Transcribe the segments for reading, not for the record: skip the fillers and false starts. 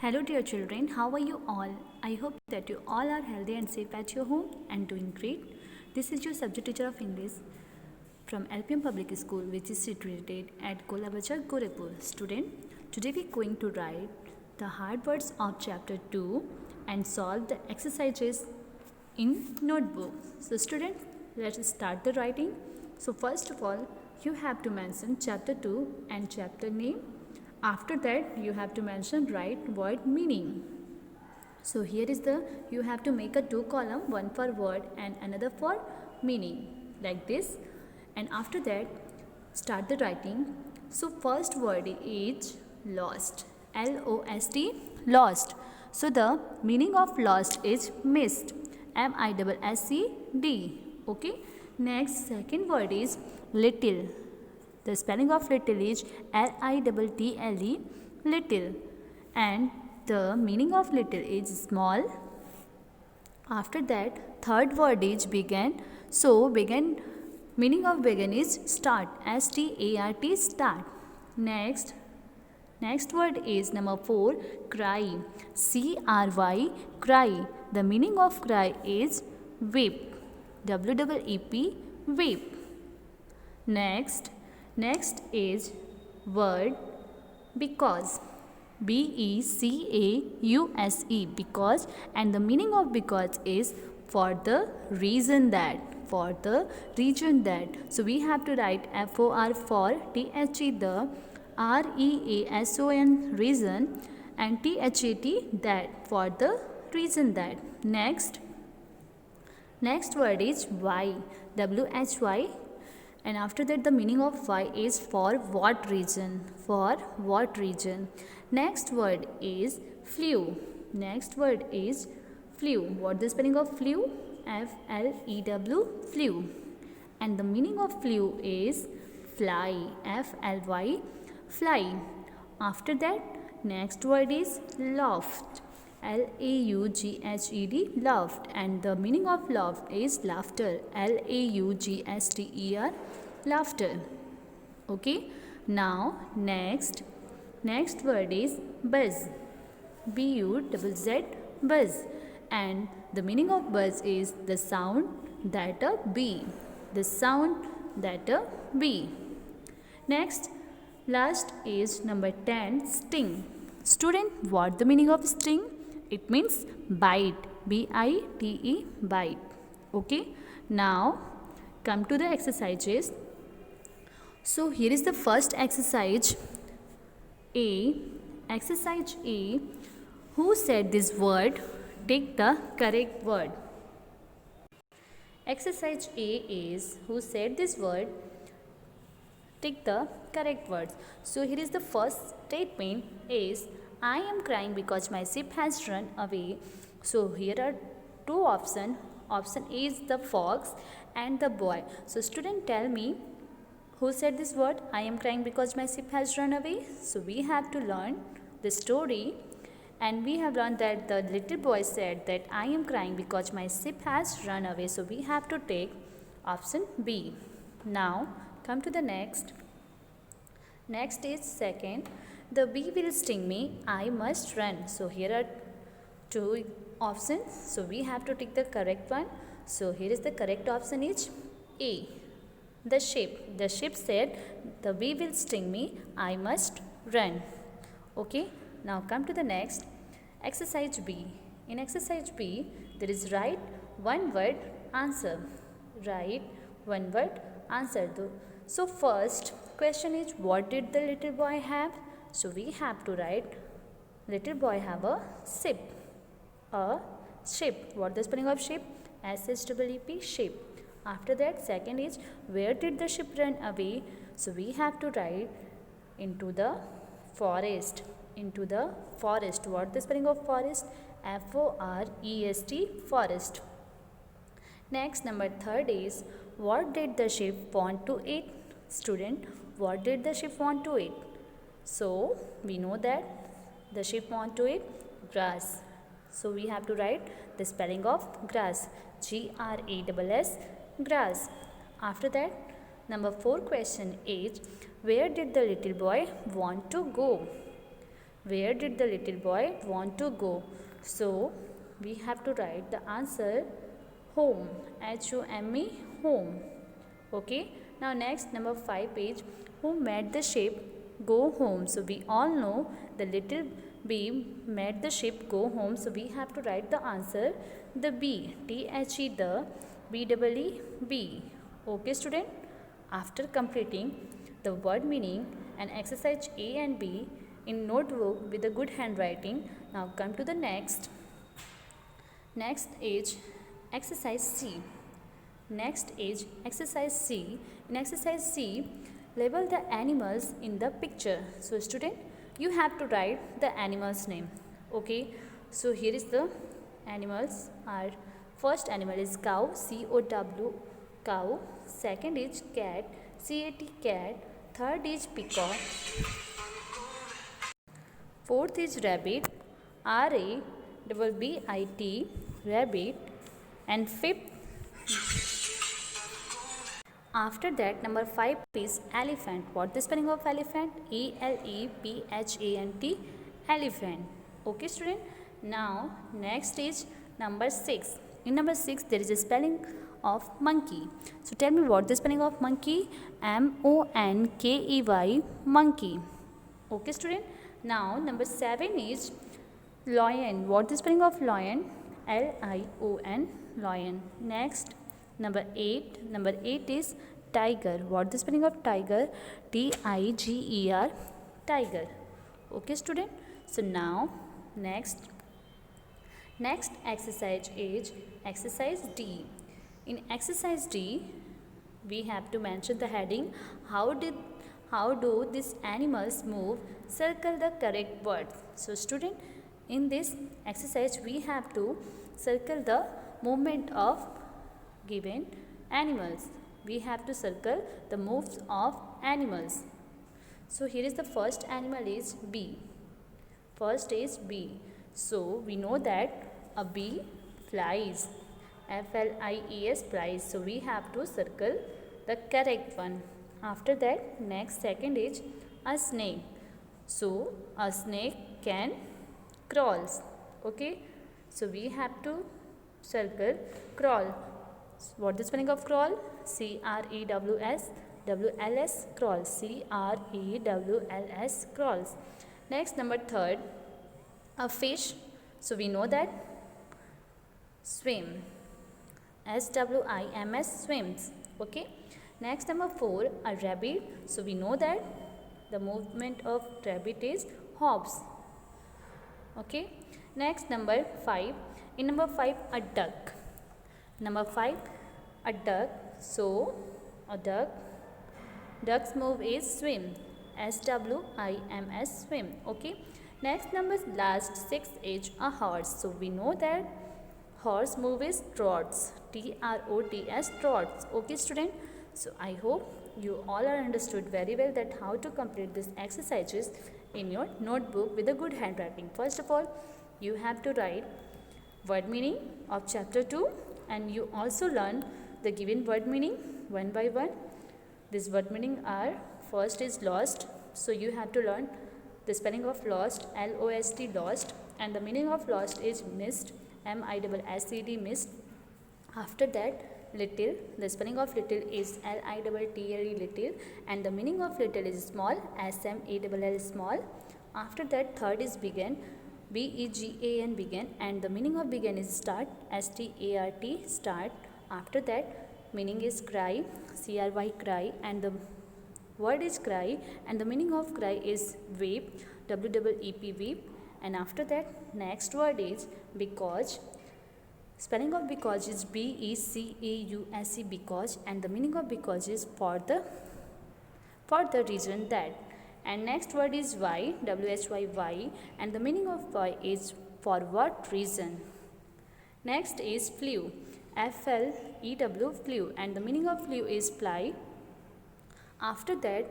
Hello dear children, how are you all? I hope that you all are healthy and safe at your home and doing great. This is your subject teacher of English from LPM Public School, which is situated at Golabachar, Gorakhpur. Student, today we are going to write the hard words of chapter 2 and solve the exercises in notebook. So student, let's start the writing. So first of all, you have to mention chapter 2 and chapter name. After that, you have to mention right word meaning. So here is you have to make a 2 column, one for word and another for meaning, like this. And after that, start the writing. So first word is lost, L-O-S-T, lost. So the meaning of lost is missed, M-I-S-S-E-D. Okay. Next, second word is little. The spelling of little is L-I-T-T-L-E, little. And the meaning of little is small. After that, third word is begin. So, begin, meaning of begin is start, S-T-A-R-T, start. Next word is number 4, cry, C-R-Y, cry. The meaning of cry is weep, W-E-E-P, weep. Next is word because, B-E-C-A-U-S-E, because, and the meaning of because is for the reason that, for the region that. So we have to write F-O-R for T-H-E, the R-E-A-S-O-N, reason, and T-H-A-T, that, for the reason that. Next word is why, W-H-Y. And after that, the meaning of why is for what reason, for what region. Next word is flew. Next word is flew. What is the spelling of flew? F-L-E-W, flew. And the meaning of flew is fly, F-L-Y, fly. After that, next word is laughed, L-A-U-G-H-E-D, laughed. And the meaning of laughed is laughter, L-A-U-G-H-T-E-R, laughter. Okay. Now next word is buzz, B-U-Z-Z, buzz. And the meaning of buzz is the sound that a bee, the sound that a bee. Last is number 10, sting. Student, what the meaning of sting? It means bite, B-I-T-E, bite. Okay. Now come to the exercises. So here is the first exercise A. Exercise A. Who said this word? Take the correct word. Exercise A is who said this word? Take the correct words. So here is the first statement is I am crying because my ship has run away. So here are two options. Option A is the fox and the boy. So student, tell me who said this word? I am crying because my ship has run away. So we have to learn the story, and we have learned that the little boy said that I am crying because my ship has run away. So we have to take option B. Now come to the next. Next is second. The bee will sting me, I must run. So here are two options. So we have to take the correct one. So here is the correct option is A. The ship. The ship said the bee will sting me, I must run. Okay. Now come to the next. Exercise B. In exercise B, there is write one word answer. Write one word answer. So first question is what did the little boy have? So we have to write little boy have a ship. A ship. What is the spelling of ship? S-H-E-E-P, ship. After that, second is where did the ship run away? So we have to write into the forest. Into the forest. What is the spelling of forest? F-O-R-E-S-T, forest. Next, number third is what did the ship want to eat? Student, what did the ship want to eat? So we know that the ship want to eat grass. So we have to write the spelling of grass, G-R-A-S-S, grass. After that, number 4 question is where did the little boy want to go? Where did the little boy want to go? So we have to write the answer home. H-O-M-E, home. Okay. Now next, number 5 page. Who made the sheep go home? So we all know the little bee made the sheep go home. So we have to write the answer the bee. T-H-E, the B-E-E, bee. Okay student. After completing the word meaning and exercise A and B in notebook with a good handwriting, now come to the next. Next is exercise C. Next is exercise C. In exercise C, label the animals in the picture. So student, you have to write the animal's name. Okay. So here is the animals. Our first animal is cow, C-O-W, cow. Second is cat, C-A-T, cat. Third is peacock. Fourth is rabbit, R-A-B-B-I-T, rabbit. And fifth, after that, number 5 is elephant. What the spelling of elephant? E-L-E-P-H-A-N-T, elephant. Okay student. Now next is number 6. In number 6 there is a spelling of monkey. So tell me what the spelling of monkey? M-O-N-K-E-Y, monkey. Okay student. Now number 7 is lion. What the spelling of lion? L-I-O-N, lion. Next, number 8 is tiger. What the spelling of tiger? T-I-G-E-R, tiger. Okay student. So now next exercise is exercise D. In exercise D, we have to mention the heading. How do these animals move? Circle the correct words. So student, in this exercise we have to circle the movement of given animals. We have to circle the moves of animals. So here is the first animal is bee. First is bee. So we know that a bee flies. F-L-I-E-S, flies. So we have to circle the correct one. After that, next second is a snake. So a snake can crawls. Okay. So we have to circle crawl. What is the spelling of crawl? C-R-E-W-S, W-L-S, crawl. C-R-E-W-L-S, crawls. Next, number 3, a fish. So we know that swim. S-W-I-M-S, swims. Okay. Next, number 4, a rabbit. So we know that the movement of rabbit is hops. Okay. Next, number 5. In number 5, a duck. Number 5, a duck. So a duck's move is swim. S-W-I-M-S, swim. Okay. Next, number last 6 is a horse. So we know that horse move is trots. T-R-O-T-S, trots. Okay student. So I hope you all are understood very well that how to complete these exercises in your notebook with a good handwriting. First of all, you have to write word meaning of chapter 2, and you also learn the given word meaning one by one. These word meaning are, first is lost. So you have to learn the spelling of lost, L-O-S-T, lost, and the meaning of lost is missed, M-I-S-S-E-D, missed. After that, little, the spelling of little is L-I-T-T-L-E, little, and the meaning of little is small, S-M-A-L-L, small. After that, third is begin, B-E-G-A-N, begin, and the meaning of begin is start, S-T-A-R-T, start. After that, meaning is cry, C-R-Y, cry, and the word is cry, and the meaning of cry is weep, W-E-E-P, weep. And after that, next word is because. Spelling of because is B-E-C-A-U-S-E, because, and the meaning of because is for the reason that. And next word is why, W-H-Y, why, and the meaning of why is for what reason. Next is flew, F-L-E-W, flew, and the meaning of flew is fly. After that,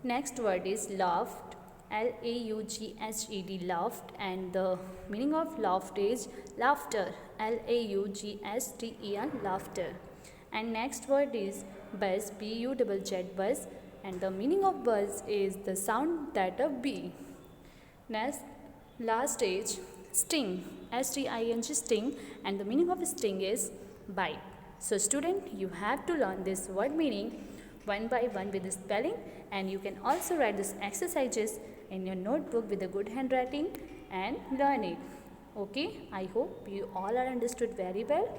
next word is laughed, L-A-U-G-H-E-D, laughed, and the meaning of laughed is laughter, L-A-U-G-H-T-E-R, laughter. And next word is buzz, B-U-Z-Z, buzz, and the meaning of buzz is the sound that of bee. Last stage, sting, STING, sting, and the meaning of sting is bite. So student, you have to learn this word meaning one by one with the spelling, and you can also write these exercises in your notebook with a good handwriting and learn it. Okay, I hope you all are understood very well.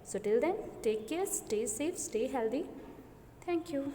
So till then, take care, stay safe, stay healthy. Thank you.